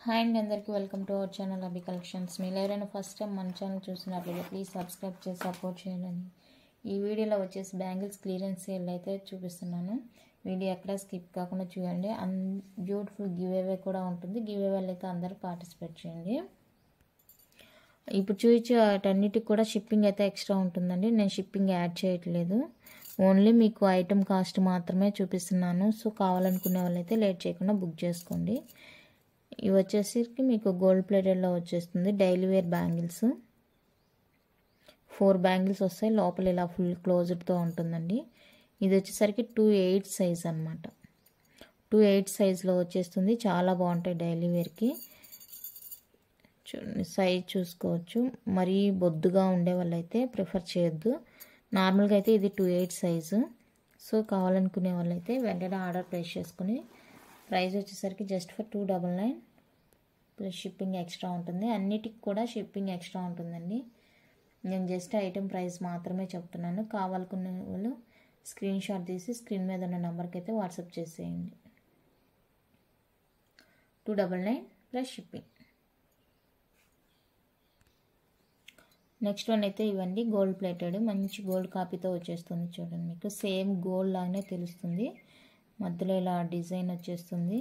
Hi అండి, అందరికీ welcome to our channel Abhi collections. మీరు ఎవరైనా ఫస్ట్ టైం మన ఛానల్ చూసినట్లయితే ప్లీజ్ సబ్స్క్రైబ్ చేసి సపోర్ట్ చేయండి. ఈ వీడియోలో వచ్చేసి బ్యాంగిల్స్ క్లియరెన్స్ సేల్ అయితే చూపిస్తున్నాను. వీడియో ఎక్కడ స్కిప్ కాకుండా చూడండి. బ్యూటిఫుల్ గివ్ అవే కూడా ఉంటుంది. గివ్ అవేలో అయితే అందరూ పార్టిసిపేట్ చేయండి. ఇప్పుడు చూపించే వాటన్నిటికి కూడా షిప్పింగ్ అయితే ఎక్స్ట్రా ఉంటుందండి. నేను షిప్పింగ్ యాడ్ చేయట్లేదు, ఓన్లీ మీకు ఐటమ్ కాస్ట్ మాత్రమే చూపిస్తున్నాను. సో కావాలనుకునే వాళ్ళైతే లేట్ చేయకుండా బుక్ చేసుకోండి. ఇవి వచ్చేసరికి మీకు గోల్డ్ ప్లేటెడ్లో వచ్చేస్తుంది. డైలీ వేర్ బ్యాంగిల్స్ 4 బ్యాంగిల్స్ వస్తాయి. లోపల ఇలా ఫుల్ క్లోజ్డ్తో ఉంటుందండి. ఇది వచ్చేసరికి 2/8 సైజ్ అనమాట. 2/8 సైజ్లో వచ్చేస్తుంది. చాలా బాగుంటాయి డైలీ వేర్కి. చూడండి, సైజ్ చూసుకోవచ్చు. మరీ బొద్దుగా ఉండే వాళ్ళైతే ప్రిఫర్ చేయొద్దు. నార్మల్గా అయితే ఇది 2/8 సైజు. సో కావాలనుకునే వాళ్ళైతే వెంటనే ఆర్డర్ ప్లేస్ చేసుకుని, ప్రైస్ వచ్చేసరికి just for 299 plus shipping extra ఉంటుంది. అన్నిటికి కూడా షిప్పింగ్ ఎక్స్ట్రా ఉంటుందండి. నేను జస్ట్ ఐటమ్ ప్రైస్ మాత్రమే చెప్తున్నాను. కావాలనుకునే వాళ్ళు స్క్రీన్ షాట్ తీసి స్క్రీన్ మీద ఉన్న నెంబర్కి అయితే వాట్సాప్ చేసేయండి. 299 ప్లస్ షిప్పింగ్. నెక్స్ట్ వన్ అయితే ఇవ్వండి, గోల్డ్ ప్లేటెడ్ మంచి గోల్డ్ కాపీతో వచ్చేస్తుంది. చూడండి, మీకు సేమ్ గోల్డ్ లాగానే తెలుస్తుంది. మధ్యలో ఇలా డిజైన్ వచ్చేస్తుంది.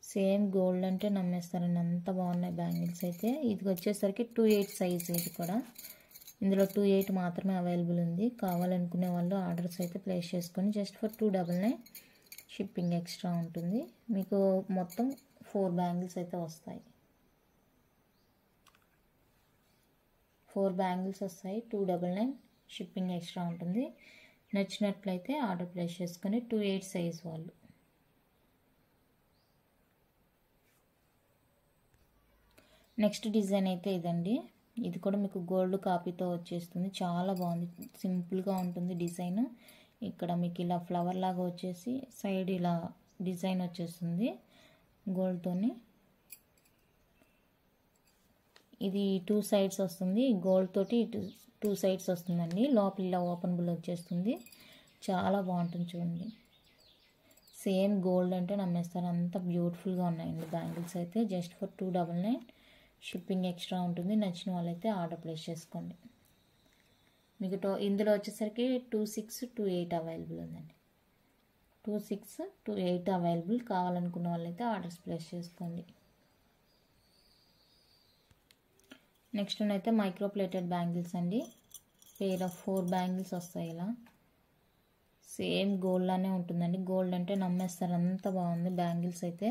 సేమ్ గోల్డ్ అంటే నమ్మేస్తారండి, అంత బాగున్నాయి బ్యాంగిల్స్ అయితే. ఇది వచ్చేసరికి 2/8 సైజ్. ఇది కూడా ఇందులో 2/8 మాత్రమే అవైలబుల్ ఉంది. కావాలనుకునే వాళ్ళు ఆర్డర్స్ అయితే ప్లేస్ చేసుకొని జస్ట్ ఫర్ 299 షిప్పింగ్ ఎక్స్ట్రా ఉంటుంది. మీకు మొత్తం 4 బ్యాంగిల్స్ అయితే వస్తాయి. 4 బ్యాంగిల్స్ వస్తాయి. 299 షిప్పింగ్ ఎక్స్ట్రా ఉంటుంది. నచ్చినట్లయితే ఆర్డర్ ప్లేస్ చేసుకొని 2/8 సైజ్ వాళ్ళు. నెక్స్ట్ డిజైన్ అయితే ఇదండి. ఇది కూడా మీకు గోల్డ్ కాపీతో వచ్చేస్తుంది. చాలా బాగుంది, సింపుల్గా ఉంటుంది డిజైన్. ఇక్కడ మీకు ఇలా ఫ్లవర్ లాగా వచ్చేసి సైడ్ ఇలా డిజైన్ వచ్చేస్తుంది గోల్డ్తోని. ఇది 2 సైడ్స్ వస్తుంది. గోల్డ్ తోటి 2 సైడ్స్ వస్తుందండి. లోపల ఇలా ఓపెనబుల్ వచ్చేస్తుంది. చాలా బాగుంటుంది చూడండి. సేమ్ గోల్డ్ అంటే నమ్మేస్తారు, అంత బ్యూటిఫుల్గా ఉన్నాయండి బ్యాంగిల్స్ అయితే. జస్ట్ ఫర్ 299 షిప్పింగ్ ఎక్స్ట్రా ఉంటుంది. నచ్చిన వాళ్ళైతే ఆర్డర్ ప్లేస్ చేసుకోండి. మీకు ఇందులో వచ్చేసరికి 26, 28 అవైలబుల్ ఉందండి. 26, 28 అవైలబుల్. కావాలనుకున్న వాళ్ళైతే ఆర్డర్స్ ప్లేస్ చేసుకోండి. నెక్స్ట్ అయితే మైక్రో ప్లేటెడ్ బ్యాంగిల్స్ అండి. పేర్ ఆఫ్ 4 బ్యాంగిల్స్ వస్తాయి. ఇలా సేమ్ గోల్డ్ లానే ఉంటుందండి. గోల్డ్ అంటే నమ్మేస్తారు, అంత బాగుంది బ్యాంగిల్స్ అయితే.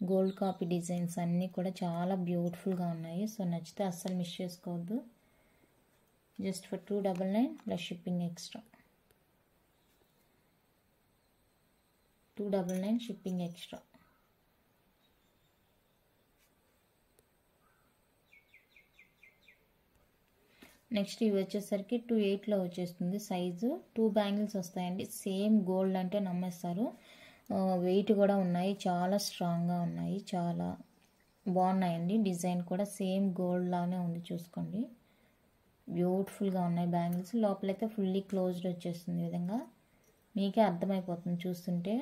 గోల్డ్ కాపీ డిజైన్స్ అన్నీ కూడా చాలా బ్యూటిఫుల్గా ఉన్నాయి. సో నచ్చితే అస్సలు మిస్ చేసుకోవద్దు. Just for 299 plus shipping extra. 299 shipping extra. Next ఇవి వచ్చేసరికి 2/8లో వచ్చేస్తుంది సైజు. 2 బ్యాంగిల్స్ వస్తాయండి. సేమ్ గోల్డ్ అంటే నమ్మేస్తారు. వెయిట్ కూడా ఉన్నాయి, చాలా స్ట్రాంగ్గా ఉన్నాయి, చాలా బాగున్నాయండి. డిజైన్ కూడా సేమ్ గోల్డ్ లానే ఉంది, చూసుకోండి. బ్యూటిఫుల్గా ఉన్నాయి బ్యాంగిల్స్. లోపలైతే ఫుల్లీ క్లోజ్డ్ వచ్చేస్తుంది. ఈ విధంగా మీకే అర్థమైపోతుంది చూస్తుంటే.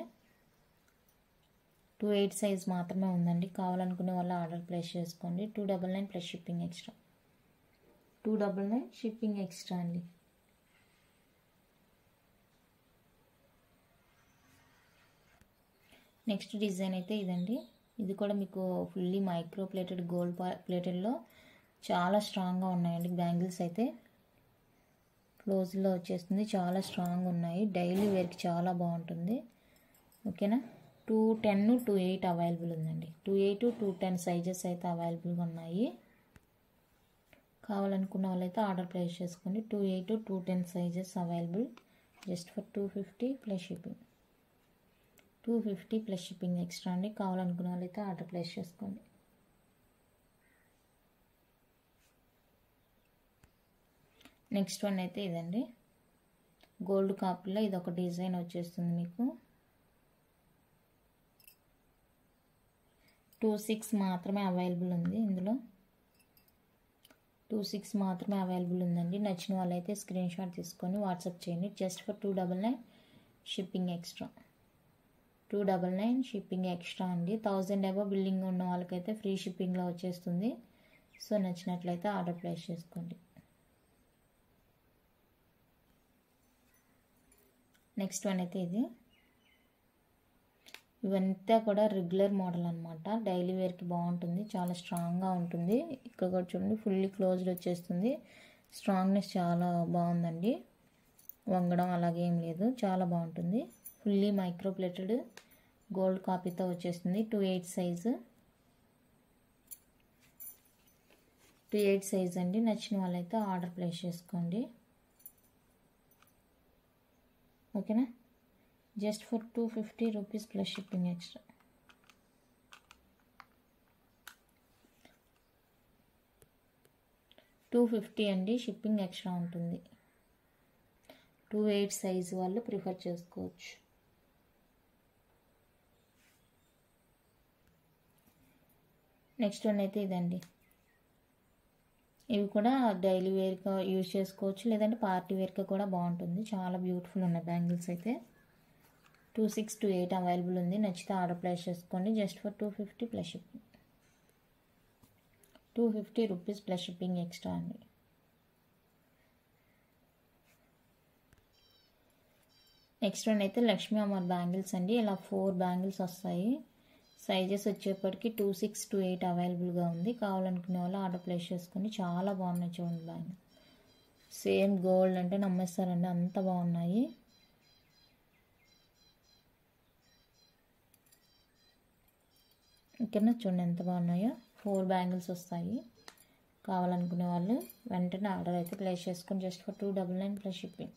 2/8 సైజ్ మాత్రమే ఉందండి. కావాలనుకునే వాళ్ళు ఆర్డర్ ప్లేస్ చేసుకోండి. 299 plus shipping extra. 299 shipping extra అండి. నెక్స్ట్ డిజైన్ అయితే ఇదండి. ఇది కూడా మీకు ఫుల్లీ మైక్రో ప్లేటెడ్ గోల్డ్ ప్లేటెడ్లో చాలా స్ట్రాంగ్గా ఉన్నాయండి బ్యాంగిల్స్ అయితే. క్లోజ్లో వచ్చేస్తుంది, చాలా స్ట్రాంగ్ ఉన్నాయి. డైలీ వేర్కి చాలా బాగుంటుంది. ఓకేనా. 210, 2/8 అవైలబుల్ ఉందండి. 2/8, 210 సైజెస్ అయితే అవైలబుల్గా ఉన్నాయి. కావాలనుకున్న వాళ్ళైతే ఆర్డర్ ప్లేస్ చేసుకోండి. 2/8, 210 sizes available. Just for 250 plus shipping. 250 plus shipping extra అండి. కావాలనుకున్న వాళ్ళైతే ఆర్డర్ ప్లేస్ చేసుకోండి. నెక్స్ట్ వన్ అయితే ఇదండి. గోల్డ్ కాపీలో ఇది ఒక డిజైన్ వచ్చేస్తుంది మీకు. 26 మాత్రమే అవైలబుల్ ఉంది. ఇందులో 26 మాత్రమే అవైలబుల్ ఉందండి. నచ్చిన వాళ్ళైతే స్క్రీన్ షాట్ తీసుకొని వాట్సాప్ చేయండి. Just for 299 shipping extra. 299 shipping extra అండి. 1000 అబవ్ బిల్లింగ్ ఉన్న వాళ్ళకైతే ఫ్రీ షిప్పింగ్లో వచ్చేస్తుంది. సో నచ్చినట్లయితే ఆర్డర్ ప్లేస్ చేసుకోండి. నెక్స్ట్ వన్ అయితే ఇది. ఇవంతా కూడా రెగ్యులర్ మోడల్ అనమాట. డైలీ వేర్కి బాగుంటుంది, చాలా స్ట్రాంగ్గా ఉంటుంది. ఇక్కడ కూడా చూడండి ఫుల్లీ క్లోజ్డ్ వచ్చేస్తుంది. స్ట్రాంగ్నెస్ చాలా బాగుందండి, వంగడం అలాగే ఏం లేదు, చాలా బాగుంటుంది. ఫుల్లీ మైక్రోప్లేటెడ్ గోల్డ్ కాపీతో వచ్చేస్తుంది. 28 సైజు, 28 సైజ్ అండి. నచ్చిన వాళ్ళైతే ఆర్డర్ ప్లేస్ చేసుకోండి. ఓకేనా. Just for 250 rupees plus shipping extra. $250 అండి, షిప్పింగ్ ఎక్స్ట్రా ఉంటుంది. 28 సైజ్ వాళ్ళు ప్రిఫర్ చేసుకోవచ్చు. నెక్స్ట్ వన్ అయితే ఇదండి. ఇవి కూడా డైలీ వేర్గా యూజ్ చేసుకోవచ్చు, లేదంటే పార్టీ వేర్గా కూడా బాగుంటుంది. చాలా బ్యూటిఫుల్ ఉన్నాయి బ్యాంగిల్స్ అయితే. 2628 అవైలబుల్ ఉంది. నచ్చితే ఆర్డర్ ప్లేస్ చేసుకోండి. Just for 250 plus shipping. 250 rupees plus shipping extra అండి. నెక్స్ట్ వన్ అయితే లక్ష్మీ అమర్ బ్యాంగిల్స్ అండి. ఇలా 4 బ్యాంగిల్స్ వస్తాయి. సైజెస్ వచ్చేప్పటికి 2628 అవైలబుల్గా ఉంది. కావాలనుకునే వాళ్ళు ఆర్డర్ ప్లేస్ చేసుకొని. చాలా బాగున్నాయి చూడండి బ్యాంగిల్. సేమ్ గోల్డ్ అంటే నమ్మేస్తారండి, అంత బాగున్నాయి. ఇక్కడ చూడండి ఎంత బాగున్నాయో. 4 బ్యాంగిల్స్ వస్తాయి. కావాలనుకునే వాళ్ళు వెంటనే ఆర్డర్ అయితే ప్లేస్ చేసుకొని. Just for 299 plus shipping.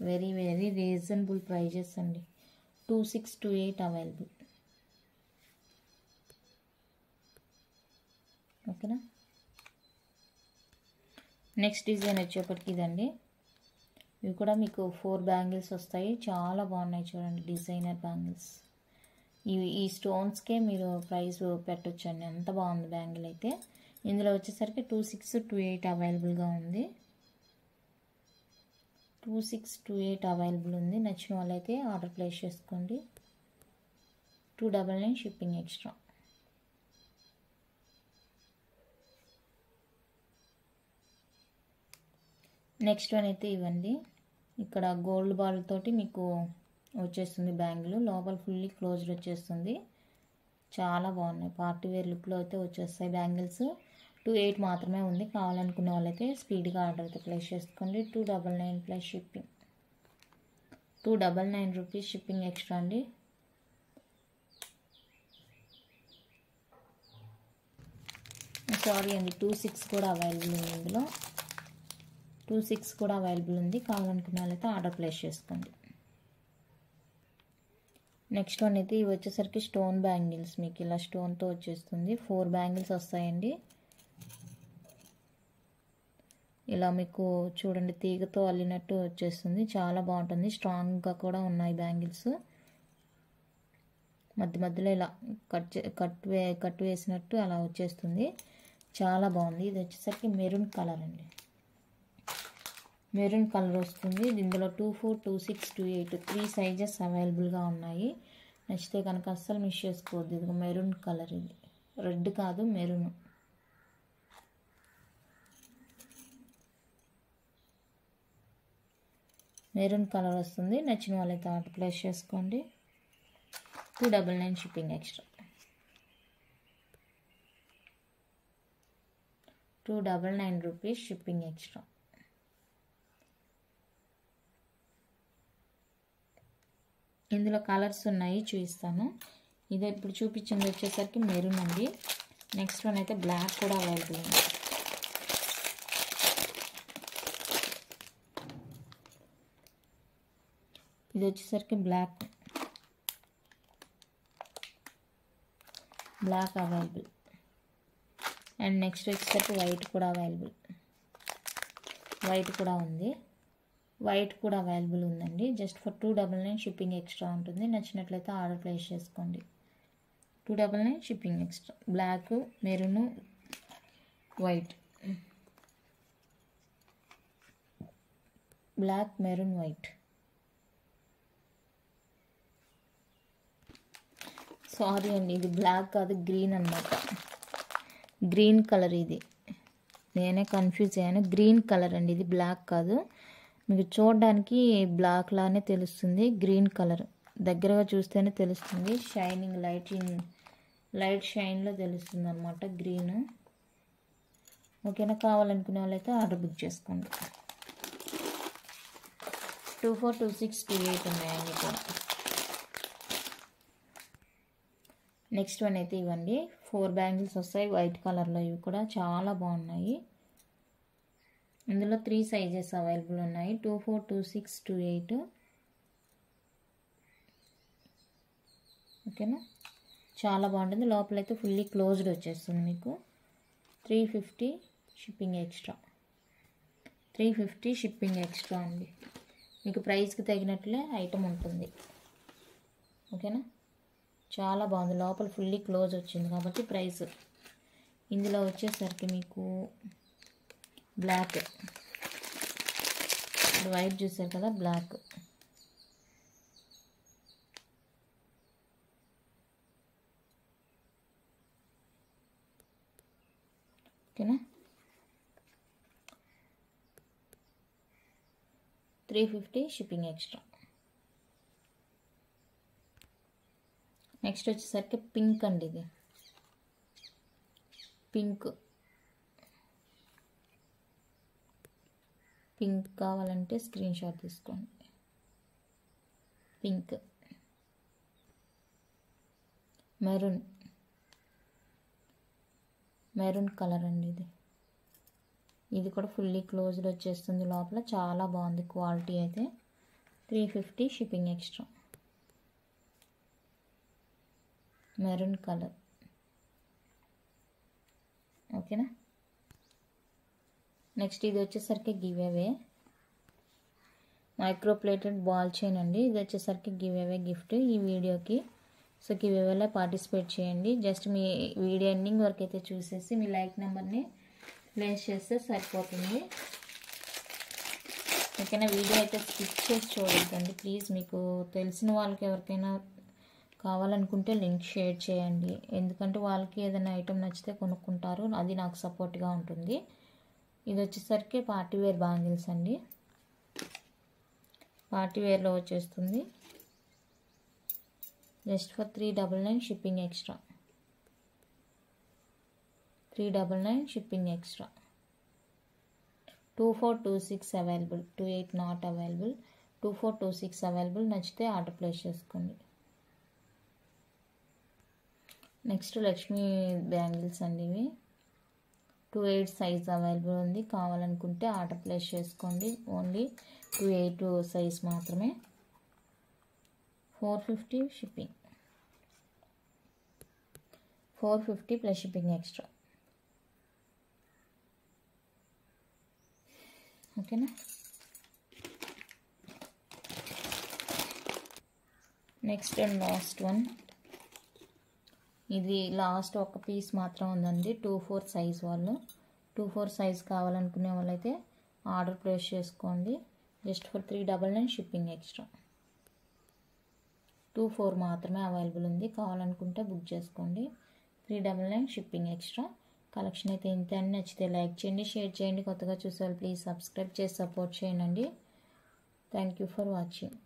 Very very reasonable prices అండి. 2628 అవైలబుల్. ఓకేనా. నెక్స్ట్ డిజైన్ వచ్చేప్పటికి ఇదండి. ఇవి కూడా మీకు 4 బ్యాంగిల్స్ వస్తాయి. చాలా బాగున్నాయి చూడండి, డిజైనర్ బ్యాంగిల్స్. ఈ స్టోన్స్కే మీరు ప్రైస్ పెట్టొచ్చండి, అంత బాగుంది బ్యాంగిల్ అయితే. ఇందులో వచ్చేసరికి 2628 అవైలబుల్గా ఉంది. 2628 అవైలబుల్ ఉంది. నచ్చిన వాళ్ళైతే ఆర్డర్ ప్లేస్ చేసుకోండి. 299 షిప్పింగ్ ఎక్స్ట్రా. నెక్స్ట్ వన్ అయితే ఇవ్వండి. ఇక్కడ గోల్డ్ బాల్ తోటి మీకు వచ్చేస్తుంది బ్యాంగిల్. లోపల ఫుల్లీ క్లోజ్డ్ వచ్చేస్తుంది. చాలా బాగున్నాయి. పార్టీ వేర్ లుక్లో అయితే వచ్చేస్తాయి బ్యాంగిల్స్. 28 మాత్రమే ఉంది. కావాలనుకునే వాళ్ళైతే స్పీడ్గా ఆర్డర్ అయితే ప్లేస్ చేసుకోండి. 299 plus shipping. 299 rupees shipping extra అండి. సారీ అండి, 26 కూడా అవైలబుల్ ఉంది. ఇందులో 26 కూడా అవైలబుల్ ఉంది. కావాలనుకునే వాళ్ళైతే ఆర్డర్ ప్లేస్ చేసుకోండి. నెక్స్ట్ వన్ అయితే ఇవి వచ్చేసరికి స్టోన్ బ్యాంగిల్స్. మీకు ఇలా స్టోన్తో వచ్చేస్తుంది. 4 బ్యాంగిల్స్ వస్తాయండి. ఇలా మీకు చూడండి తీగతో అల్లినట్టు వచ్చేస్తుంది. చాలా బాగుంటుంది. స్ట్రాంగ్గా కూడా ఉన్నాయి బ్యాంగిల్స్. మధ్య మధ్యలో ఇలా కట్ వేసినట్టు అలా వచ్చేస్తుంది. చాలా బాగుంది. ఇది వచ్చేసరికి మెరూన్ కలర్ అండి. మెరూన్ కలర్ వస్తుంది. ఇందులో 24, 26, 28 3 సైజెస్ అవైలబుల్గా ఉన్నాయి. నచ్చితే కనుక అస్సలు మిస్ చేసుకోవద్దు. ఇది మెరూన్ కలర్, ఇది రెడ్ కాదు మెరూన్. మెరూన్ కలర్ వస్తుంది. నచ్చిన వాళ్ళైతే ఆర్డర్ ప్లేస్ చేసుకోండి. 299 shipping extra. 299 rupees shipping extra. ఇందులో కలర్స్ ఉన్నాయి, చూపిస్తాను. ఇది ఇప్పుడు చూపించింది వచ్చేసరికి మెరూన్ అండి. నెక్స్ట్ వన్ అయితే బ్లాక్ కూడా అవైలబుల్ ఉంది. ఇది వచ్చేసరికి బ్లాక్ అవైలబుల్. అండ్ నెక్స్ట్ వచ్చేసరికి వైట్ కూడా అవైలబుల్. వైట్ కూడా ఉంది. వైట్ కూడా అవైలబుల్ ఉందండి. జస్ట్ ఫర్ 299 షిప్పింగ్ ఎక్స్ట్రా ఉంటుంది. నచ్చినట్లయితే ఆర్డర్ ప్లేస్ చేసుకోండి. 299 shipping extra. Black, maroon, white. Black, maroon, white. Sorry అండి, ఇది బ్లాక్ కాదు, గ్రీన్ అన్నమాట. గ్రీన్ కలర్ ఇది, నేనే కన్ఫ్యూజ్ అయ్యాను. గ్రీన్ కలర్ అండి ఇది, బ్లాక్ కాదు. మీకు చూడడానికి బ్లాక్ లానే తెలుస్తుంది, గ్రీన్ కలర్. దగ్గరగా చూస్తేనే తెలుస్తుంది, షైనింగ్ లైట్ షైన్లో తెలుస్తుంది అనమాట గ్రీన్. ఓకేనా, కావాలనుకునే వాళ్ళైతే ఆర్డర్ బుక్ చేసుకోండి. 242628 ఉన్నాయండి ఇక్కడ. నెక్స్ట్ వన్ అయితే ఇవ్వండి, 4 బ్యాంగిల్స్ వస్తాయి వైట్ కలర్లో. ఇవి కూడా చాలా బాగున్నాయి. ఇందులో 3 సైజెస్ అవైలబుల్ ఉన్నాయి, 242628. ఓకేనా, చాలా బాగుంటుంది. లోపలైతే ఫుల్లీ క్లోజ్డ్ వచ్చేస్తుంది మీకు. 350 షిప్పింగ్ ఎక్స్ట్రా. 350 షిప్పింగ్ ఎక్స్ట్రా అండి. మీకు ప్రైస్కి తగినట్లే ఐటమ్ ఉంటుంది. ఓకేనా, చాలా బాగుంది. లోపల ఫుల్లీ క్లోజ్ వచ్చింది కాబట్టి ప్రైస్. ఇందులో వచ్చేసరికి మీకు బ్లాక్, వైట్ చూసారు కదా, బ్లాక్. ఓకేనా, 350 షిప్పింగ్ ఎక్స్ట్రా. నెక్స్ట్ వచ్చేసరికి పింక్ అండి, ఇది పింక్ కావాలంటే స్క్రీన్ షాట్ తీసుకోండి. పింక్, మెరూన్ కలర్ అండి ఇది. ఇది కూడా ఫుల్లీ క్లోజ్డ్ వచ్చేస్తుంది లోపల. చాలా బాగుంది క్వాలిటీ అయితే. 350 షిప్పింగ్ ఎక్స్ట్రా. Maroon colour. ఓకేనా, నెక్స్ట్ ఇది వచ్చేసరికి give away micro plated ball chain అండి. ఇది వచ్చేసరికి గివ్ అవే గిఫ్ట్ ఈ వీడియోకి. సో గివ్ అవేలో పార్టిసిపేట్ చేయండి. జస్ట్ మీ వీడియో ఎండింగ్ వరకు అయితే చూసేసి మీ లైక్ నెంబర్ని ప్లేస్ చేస్తే సరిపోతుంది. ఓకేనా, వీడియో అయితే స్కిప్ చేసి చూడొద్దండి ప్లీజ్. మీకు తెలిసిన వాళ్ళకి ఎవరికైనా కావాలనుకుంటే లింక్ షేర్ చేయండి, ఎందుకంటే వాళ్ళకి ఏదైనా ఐటమ్ నచ్చితే కొనుక్కుంటారు, అది నాకు సపోర్ట్గా ఉంటుంది. ఇది వచ్చేసరికి పార్టీ వేర్ బ్యాంగిల్స్ అండి. పార్టీ వేర్లో వచ్చేస్తుంది. Just for 399 shipping extra. 399 shipping extra. 2426 available, 28 not available. 2426 available. నచ్చితే ఆర్డర్ ప్లేస్ చేసుకోండి. నెక్స్ట్ లక్ష్మీ బ్యాంగిల్స్ అండి. ఇవి 28 సైజ్ అవైలబుల్ ఉంది. కావాలనుకుంటే ఆర్డర్ ప్లేస్ చేసుకోండి. ఓన్లీ 28 సైజ్ మాత్రమే. 450 షిప్పింగ్. 450 plus shipping extra. ఓకేనా, నెక్స్ట్ అండ్ లాస్ట్ వన్. ఇది లాస్ట్ ఒక పీస్ మాత్రం ఉందండి. 24 సైజ్ వాళ్ళు. 24 సైజ్ కావాలనుకునే వాళ్ళైతే ఆర్డర్ ప్లేస్ చేసుకోండి. Just for 399 shipping extra. 24 మాత్రమే అవైలబుల్ ఉంది. కావాలనుకుంటే బుక్ చేసుకోండి. 399 షిప్పింగ్ ఎక్స్ట్రా. కలెక్షన్ అయితే ఇంతే అని. నచ్చితే లైక్ చేయండి, షేర్ చేయండి. కొత్తగా చూసేవాళ్ళు ప్లీజ్ సబ్స్క్రైబ్ చేసి సపోర్ట్ చేయండి. Thank you for watching.